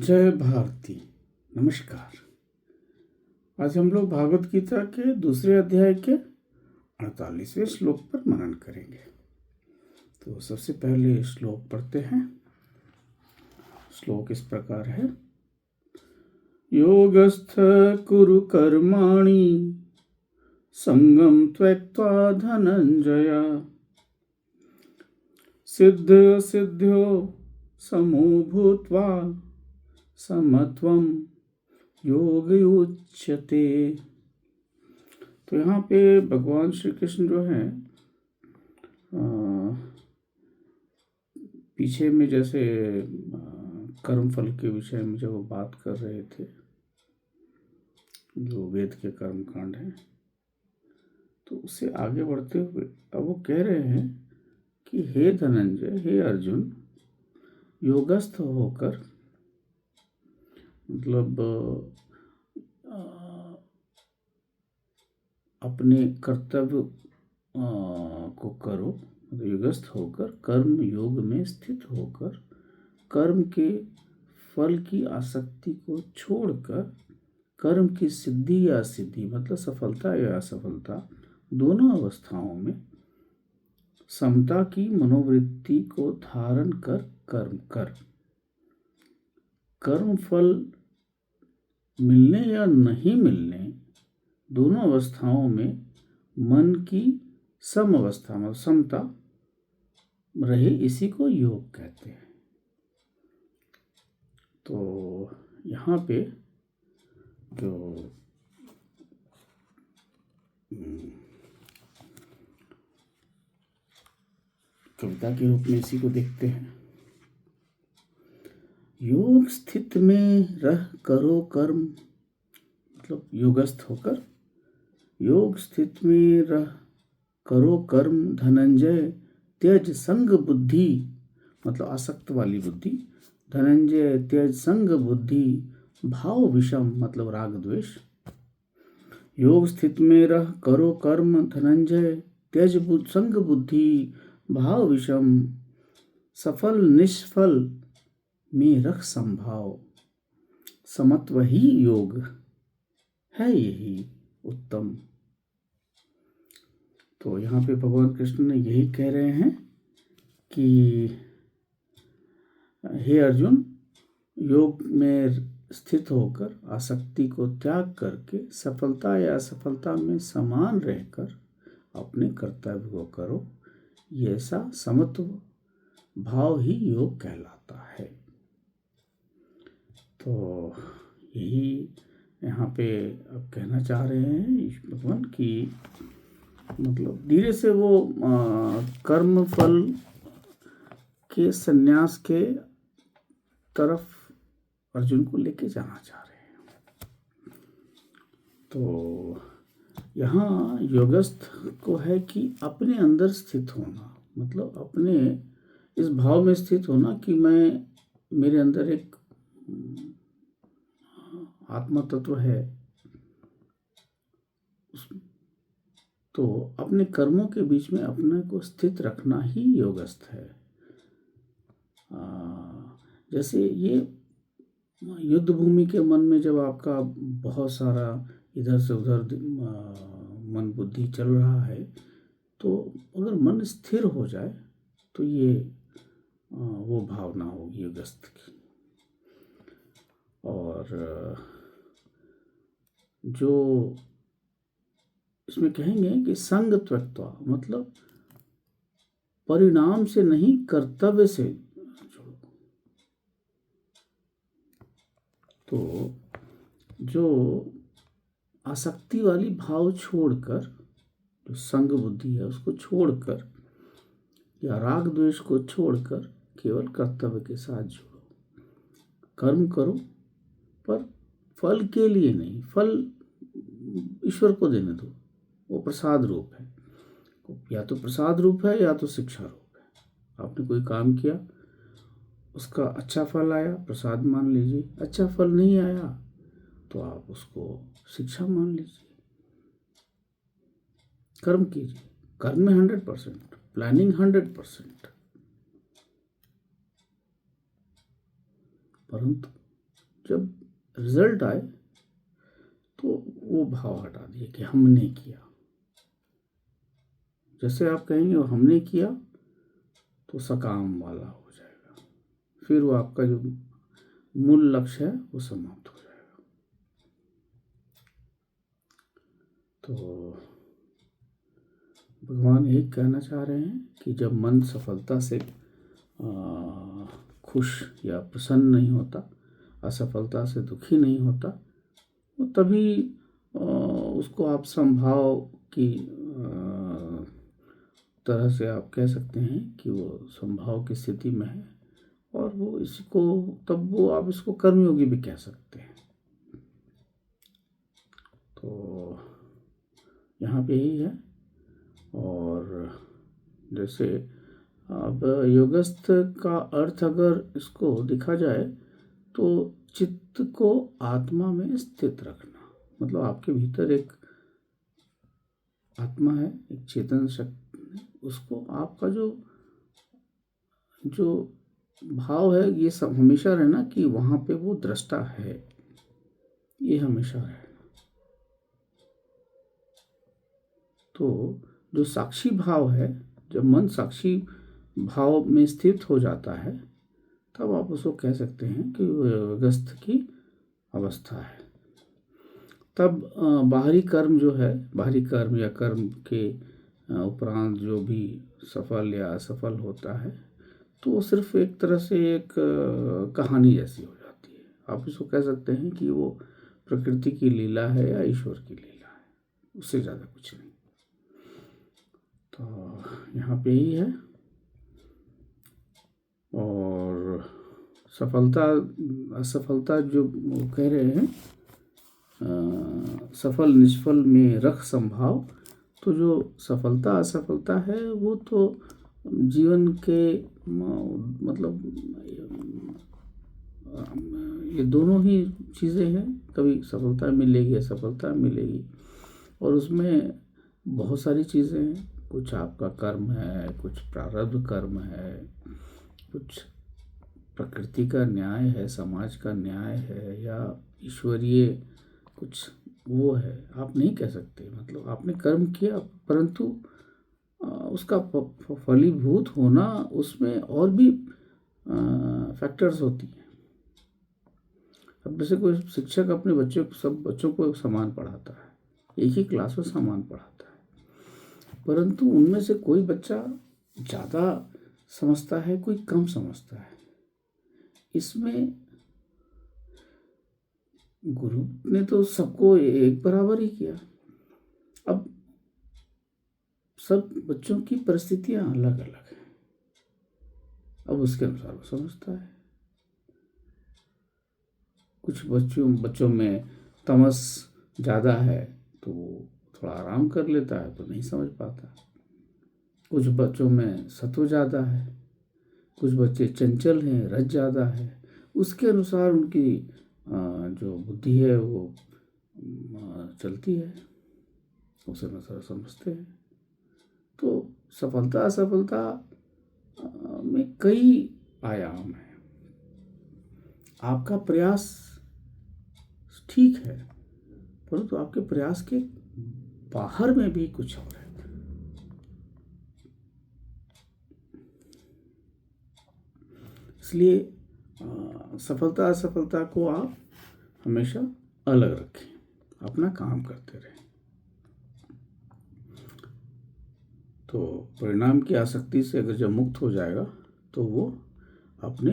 जय भारती। नमस्कार। आज हम लोग भागवत गीता के दूसरे अध्याय के 48वें श्लोक पर मनन करेंगे। तो सबसे पहले श्लोक पढ़ते हैं। श्लोक इस प्रकार है। योगस्थ कुरु कर्माणि संगम त्यक्त्वा धनंजय सिद्ध सिद्ध्यो समो भूत्वा समत्वम योग उच्यते। तो यहाँ पे भगवान श्री कृष्ण जो है पीछे में जैसे कर्म फल के विषय में जब वो बात कर रहे थे, जो वेद के कर्म कांड है, तो उससे आगे बढ़ते हुए अब वो कह रहे हैं कि हे धनंजय, हे अर्जुन, योगस्थ होकर मतलब अपने कर्तव्य को करो, योगस्थ होकर कर्म योग में स्थित होकर कर्म के फल की आसक्ति को छोड़कर कर्म की सिद्धि या असिद्धि मतलब सफलता या असफलता दोनों अवस्थाओं में समता की मनोवृत्ति को धारण कर कर्म कर। कर्म फल मिलने या नहीं मिलने दोनों अवस्थाओं में मन की सम अवस्था में समता रहे, इसी को योग कहते हैं। तो यहाँ पे जो कविता के रूप में इसी को देखते हैं। योग स्थित में रह करो कर्म, मतलब योगस्थ होकर योग स्थित में रह करो कर्म धनंजय त्यज संग बुद्धि, मतलब आसक्त वाली बुद्धि। धनंजय त्यज संग बुद्धि भाव विषम, मतलब राग द्वेष। योग स्थित में रह करो कर्म धनंजय त्यज संग बुद्धि भाव विषम सफल निष्फल में रख संभाव समत्व ही योग है, यही उत्तम। तो यहाँ पे भगवान कृष्ण ने यही कह रहे हैं कि हे अर्जुन, योग में स्थित होकर आसक्ति को त्याग करके सफलता या असफलता में समान रहकर अपने कर्तव्य को करो, ये ऐसा समत्व भाव ही योग कहलाता है। तो यही यहाँ पे अब कहना चाह रहे हैं भगवान की मतलब धीरे से वो कर्म फल के संन्यास के तरफ अर्जुन को लेके जाना चाह रहे हैं। तो यहाँ योगस्थ को है कि अपने अंदर स्थित होना, मतलब अपने इस भाव में स्थित होना कि मेरे अंदर एक आत्मा तत्व है। तो अपने कर्मों के बीच में अपने को स्थित रखना ही योगस्थ है। जैसे ये युद्ध भूमि के मन में जब आपका बहुत सारा इधर से उधर मन बुद्धि चल रहा है, तो अगर मन स्थिर हो जाए तो ये वो भावना होगी योगस्थ की। और जो इसमें कहेंगे कि संग त्यक्त्वा, मतलब परिणाम से नहीं कर्तव्य से जुड़ो। तो जो आसक्ति वाली भाव छोड़कर, जो संग बुद्धि है उसको छोड़कर या राग द्वेष को छोड़कर केवल कर्तव्य के साथ जुड़ो। कर्म करो पर फल के लिए नहीं, फल ईश्वर को देने दो, वो प्रसाद रूप है। या तो प्रसाद रूप है या तो शिक्षा रूप है। आपने कोई काम किया, उसका अच्छा फल आया, प्रसाद मान लीजिए। अच्छा फल नहीं आया तो आप उसको शिक्षा मान लीजिए। कर्म कीजिए, कर्म में 100%, प्लानिंग 100%, परंतु जब रिजल्ट आए तो वो भाव हटा दिए कि हमने किया। जैसे आप कहेंगे वो हमने किया तो सकाम वाला हो जाएगा, फिर वो आपका जो मूल लक्ष्य है वो समाप्त हो जाएगा। तो भगवान यही कहना चाह रहे हैं कि जब मन सफलता से खुश या प्रसन्न नहीं होता, असफलता से दुखी नहीं होता, तो तभी उसको आप समभाव की तरह से आप कह सकते हैं कि वो समभाव की स्थिति में है, और वो इसको तब वो आप इसको कर्मयोगी भी कह सकते हैं। तो यहाँ पे यही है। और जैसे अब योगस्थ का अर्थ अगर इसको देखा जाए तो चित्त को आत्मा में स्थित रखना, मतलब आपके भीतर एक आत्मा है, एक चेतन शक्ति है, उसको आपका जो भाव है ये सब हमेशा रहना कि वहाँ पे वो दृष्टा है, ये हमेशा रहना। तो जो साक्षी भाव है, जब मन साक्षी भाव में स्थित हो जाता है तब आप उसको कह सकते हैं कि वो योगस्थ की अवस्था है। तब बाहरी कर्म जो है, बाहरी कर्म या कर्म के उपरांत जो भी सफल या असफल होता है तो वो सिर्फ एक तरह से एक कहानी जैसी हो जाती है। आप इसको कह सकते हैं कि वो प्रकृति की लीला है या ईश्वर की लीला है, उससे ज़्यादा कुछ नहीं। तो यहाँ पे ही है। और सफलता असफलता जो कह रहे हैं, सफल निष्फल में रख संभाव, तो जो सफलता असफलता है वो तो जीवन के मतलब ये दोनों ही चीज़ें हैं, कभी सफलता मिलेगी असफलता मिलेगी, और उसमें बहुत सारी चीज़ें हैं। कुछ आपका कर्म है, कुछ प्रारब्ध कर्म है, कुछ प्रकृति का न्याय है, समाज का न्याय है, या ईश्वरीय कुछ वो है, आप नहीं कह सकते। मतलब आपने कर्म किया परंतु उसका फलीभूत होना, उसमें और भी फैक्टर्स होती हैं। अब जैसे कोई शिक्षक अपने बच्चों को, सब बच्चों को समान पढ़ाता है, एक ही क्लास में समान पढ़ाता है, परंतु उनमें से कोई बच्चा ज़्यादा समझता है, कोई कम समझता है। इसमें गुरु ने तो सबको एक बराबर ही किया। अब सब बच्चों की परिस्थितियां अलग अलग हैं, अब उसके अनुसार वो समझता है। कुछ बच्चों में तमस ज़्यादा है तो वो थोड़ा आराम कर लेता है, तो नहीं समझ पाता। कुछ बच्चों में सत्व ज़्यादा है, कुछ बच्चे चंचल हैं, रज ज़्यादा है, उसके अनुसार उनकी जो बुद्धि है वो चलती है, उसे अनुसार समझते हैं। तो सफलता असफलता में कई आयाम हैं। आपका प्रयास ठीक है, परंतु आपके प्रयास के बाहर में भी कुछ और है। इसलिए सफलता असफलता को आप हमेशा अलग रखें, अपना काम करते रहें। तो परिणाम की आसक्ति से अगर जब मुक्त हो जाएगा तो वो अपने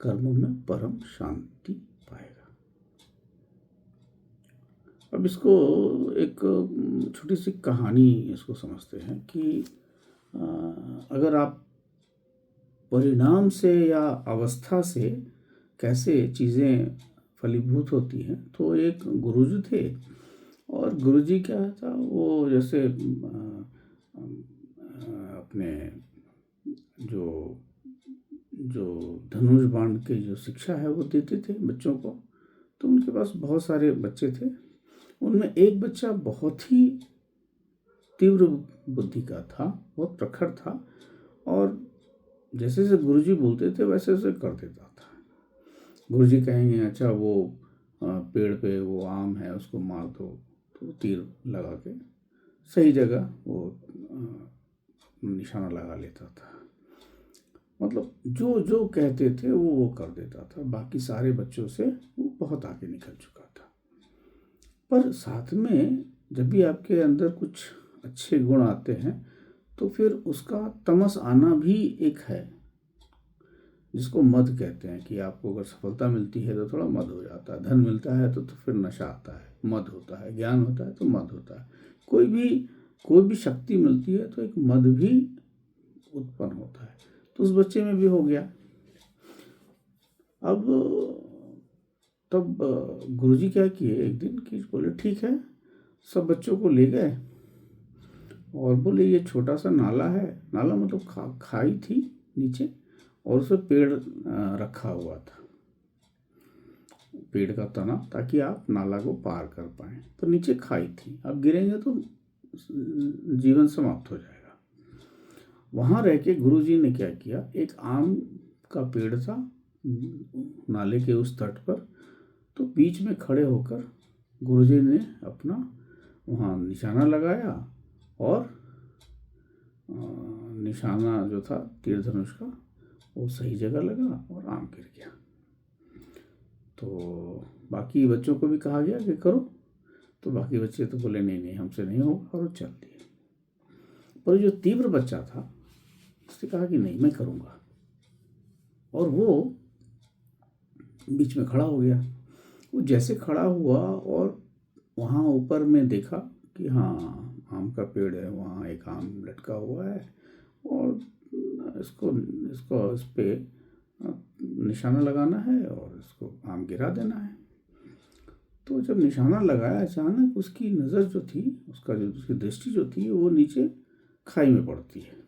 कर्मों में परम शांति पाएगा। अब इसको एक छोटी सी कहानी इसको समझते हैं कि अगर आप परिणाम से या अवस्था से कैसे चीज़ें फलीभूत होती हैं, तो एक गुरुजी थे, और गुरुजी क्या था, वो जैसे अपने जो धनुष बाण की जो शिक्षा है वो देते थे बच्चों को। तो उनके पास बहुत सारे बच्चे थे, उनमें एक बच्चा बहुत ही तीव्र बुद्धि का था, बहुत प्रखर था, और जैसे जैसे गुरुजी बोलते थे वैसे वैसे कर देता था। गुरुजी कहेंगे अच्छा वो पेड़ पे वो आम है उसको मार दो, तो तीर लगा के सही जगह वो निशाना लगा लेता था। मतलब जो जो कहते थे वो कर देता था, बाकी सारे बच्चों से वो बहुत आगे निकल चुका था। पर साथ में जब भी आपके अंदर कुछ अच्छे गुण आते हैं तो फिर उसका तमस आना भी एक है, जिसको मद कहते हैं। कि आपको अगर सफलता मिलती है तो थोड़ा मद हो जाता है, धन मिलता है तो फिर नशा आता है, मद होता है, ज्ञान होता है तो मद होता है, कोई भी शक्ति मिलती है तो एक मद भी उत्पन्न होता है। तो उस बच्चे में भी हो गया। अब तब गुरुजी क्या किए एक दिन कि बोले ठीक है, सब बच्चों को ले गए और बोले ये छोटा सा नाला है, नाला मतलब खाई थी नीचे, और उस पर पेड़ रखा हुआ था, पेड़ का तना, ताकि आप नाला को पार कर पाएँ। तो नीचे खाई थी, आप गिरेंगे तो जीवन समाप्त हो जाएगा। वहाँ रह के गुरुजी ने क्या किया, एक आम का पेड़ था नाले के उस तट पर, तो बीच में खड़े होकर गुरुजी ने अपना वहाँ निशाना लगाया और निशाना जो था तीर धनुष का वो सही जगह लगा और आम गिर गया। तो बाकी बच्चों को भी कहा गया कि करो, तो बाकी बच्चे तो बोले नहीं नहीं हमसे नहीं होगा, और चल दिए। पर जो तीव्र बच्चा था उसने कहा कि नहीं मैं करूँगा, और वो बीच में खड़ा हो गया। वो जैसे खड़ा हुआ और वहाँ ऊपर में देखा कि हाँ आम का पेड़ है, वहाँ एक आम लटका हुआ है और इसको इसको इस पे निशाना लगाना है और इसको आम गिरा देना है। तो जब निशाना लगाया अचानक उसकी नज़र जो थी, उसकी दृष्टि जो थी वो नीचे खाई में पड़ती है।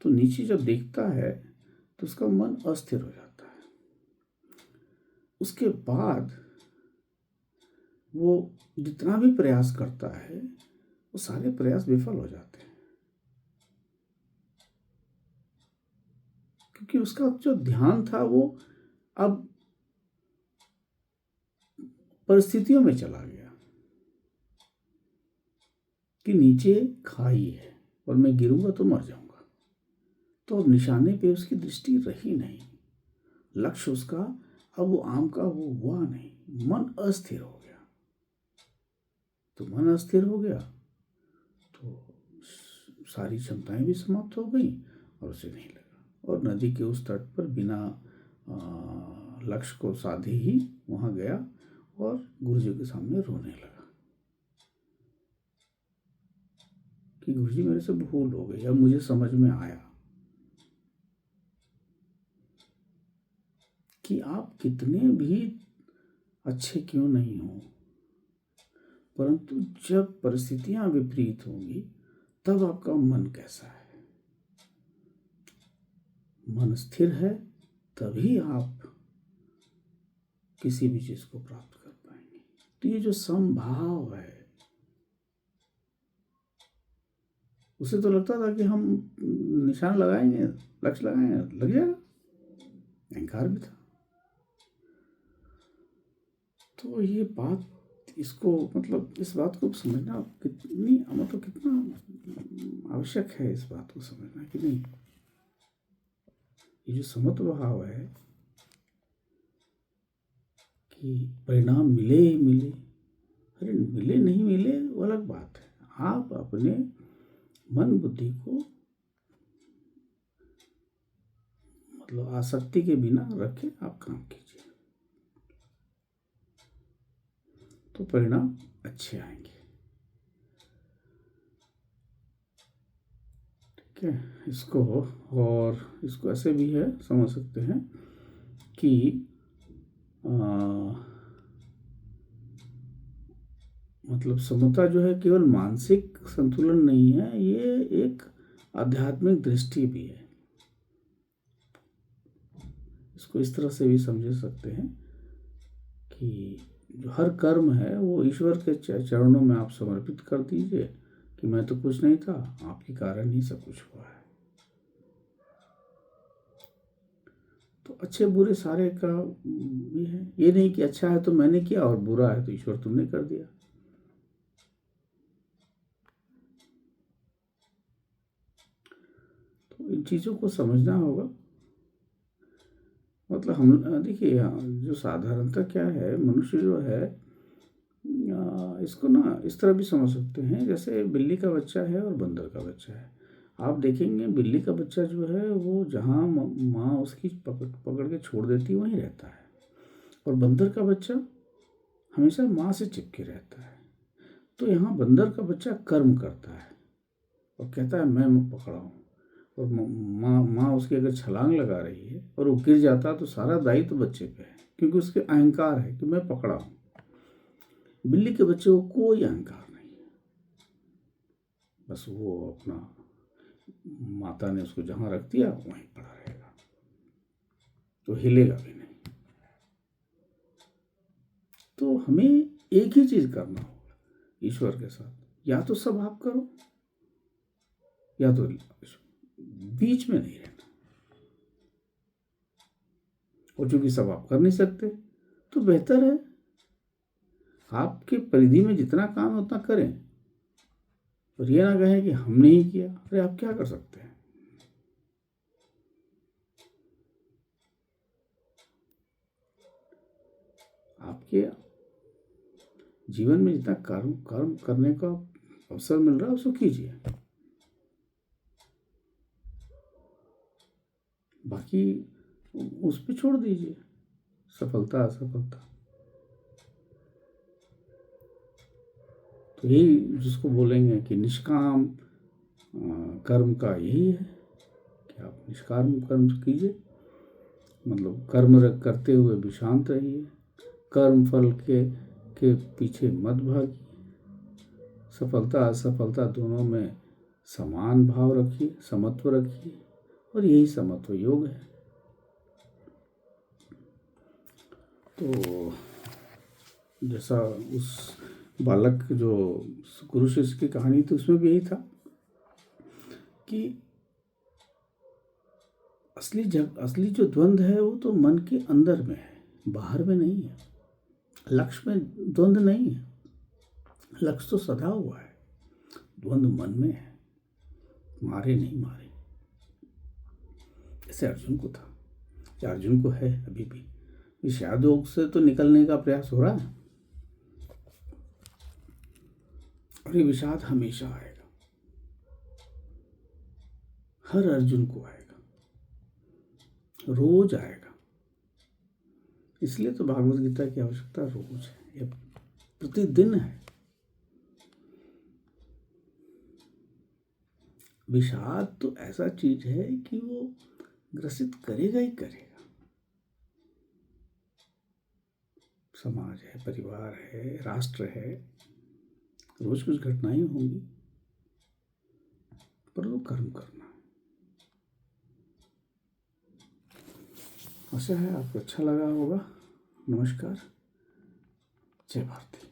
तो नीचे जब देखता है तो उसका मन अस्थिर हो जाता है। उसके बाद वो जितना भी प्रयास करता है वो सारे प्रयास विफल हो जाते हैं, क्योंकि उसका जो ध्यान था वो अब परिस्थितियों में चला गया कि नीचे खाई है और मैं गिरूंगा तो मर जाऊंगा। तो अब निशाने पे उसकी दृष्टि रही नहीं, लक्ष्य उसका अब वो आम का वो हुआ नहीं, मन अस्थिर हो गया। तो मन अस्थिर हो गया तो सारी क्षमताएं भी समाप्त हो गई और उसे नहीं लगा, और नदी के उस तट पर बिना लक्ष्य को साधे ही वहाँ गया और गुरुजी के सामने रोने लगा कि गुरुजी मेरे से भूल हो गई, अब मुझे समझ में आया कि आप कितने भी अच्छे क्यों नहीं हो, परंतु जब परिस्थितियां विपरीत होंगी तब आपका मन कैसा है। मन स्थिर है तभी आप किसी भी चीज को प्राप्त कर पाएंगे। तो ये जो समभाव है, उसे तो लगता था कि हम निशान लगाएंगे, लक्ष्य लगाएंगे, लग जाएगा, अहंकार भी था। तो ये बात, इसको मतलब इस बात को समझना कितनी मतलब कितना आवश्यक है, इस बात को समझना कि नहीं, ये जो समत्व भाव है कि परिणाम मिले ही मिले, अरे मिले नहीं मिले वो अलग बात है। आप अपने मन बुद्धि को मतलब आसक्ति के बिना रखे आप काम कीजिए, तो परिणाम अच्छे आएंगे। ठीक है, इसको ऐसे भी है समझ सकते हैं कि मतलब समता जो है केवल मानसिक संतुलन नहीं है, ये एक आध्यात्मिक दृष्टि भी है। इसको इस तरह से भी समझ सकते हैं कि जो हर कर्म है वो ईश्वर के चरणों में आप समर्पित कर दीजिए कि मैं तो कुछ नहीं था, आपके कारण ही सब कुछ हुआ है। तो अच्छे बुरे सारे का ये है। ये नहीं कि अच्छा है तो मैंने किया और बुरा है तो ईश्वर तुमने कर दिया। तो इन चीज़ों को समझना होगा। मतलब हम देखिए, जो साधारणतः क्या है, मनुष्य जो है इसको ना इस तरह भी समझ सकते हैं, जैसे बिल्ली का बच्चा है और बंदर का बच्चा है। आप देखेंगे बिल्ली का बच्चा जो है वो जहाँ माँ उसकी पकड़ पकड़ के छोड़ देती है वहीं रहता है, और बंदर का बच्चा हमेशा माँ से चिपके रहता है। तो यहाँ बंदर का बच्चा कर्म करता है और कहता है मैं पकड़ा हूँ, और माँ माँ उसकी अगर छलांग लगा रही है और वो गिर जाता तो सारा दायित्व तो बच्चे पे है, क्योंकि उसके अहंकार है कि मैं पकड़ा हूँ। बिल्ली के बच्चे को कोई अहंकार नहीं है, बस वो अपना माता ने उसको जहाँ रख दिया वहीं पड़ा रहेगा, तो हिलेगा भी नहीं। तो हमें एक ही चीज करना होगा ईश्वर के साथ, या तो सब आप करो या तो बीच में नहीं रहना। और चूंकि सब आप कर नहीं सकते तो बेहतर है आपके परिधि में जितना काम है उतना करें, और ये ना कहें कि हमने ही किया। अरे आप क्या कर सकते हैं? आपके जीवन में जितना कर्म कर्म करने का अवसर मिल रहा है उसको कीजिए, बाकी उस पर छोड़ दीजिए सफलता असफलता। तो यही जिसको बोलेंगे कि निष्काम कर्म का यही है कि आप निष्काम कर्म कीजिए, मतलब कर्म करते हुए भी शांत रहिए, कर्म फल के पीछे मत भागिए, सफलता असफलता दोनों में समान भाव रखिए, समत्व रखिए, और यही समत्व योग है। तो जैसा उस बालक जो गुरु शिष्य की कहानी थी उसमें भी यही था कि असली जो द्वंद्व है वो तो मन के अंदर में है, बाहर में नहीं है। लक्ष्य में द्वंद्व नहीं है, लक्ष्य तो सदा हुआ है, द्वंद्व मन में है, मारे नहीं मारे। जैसे अर्जुन को था, अर्जुन को है अभी भी, विषाद योग से तो निकलने का प्रयास हो रहा है, और ये विषाद हमेशा आएगा, हर अर्जुन को आएगा, रोज आएगा। इसलिए तो भागवत गीता की आवश्यकता रोज है, ये प्रतिदिन है। विषाद तो ऐसा चीज है कि वो ग्रसित करेगा ही करेगा। समाज है, परिवार है, राष्ट्र है, रोज कुछ घटनाएं होंगी, पर वो कर्म करना। आशा है आपको अच्छा लगा होगा। नमस्कार, जय भारती।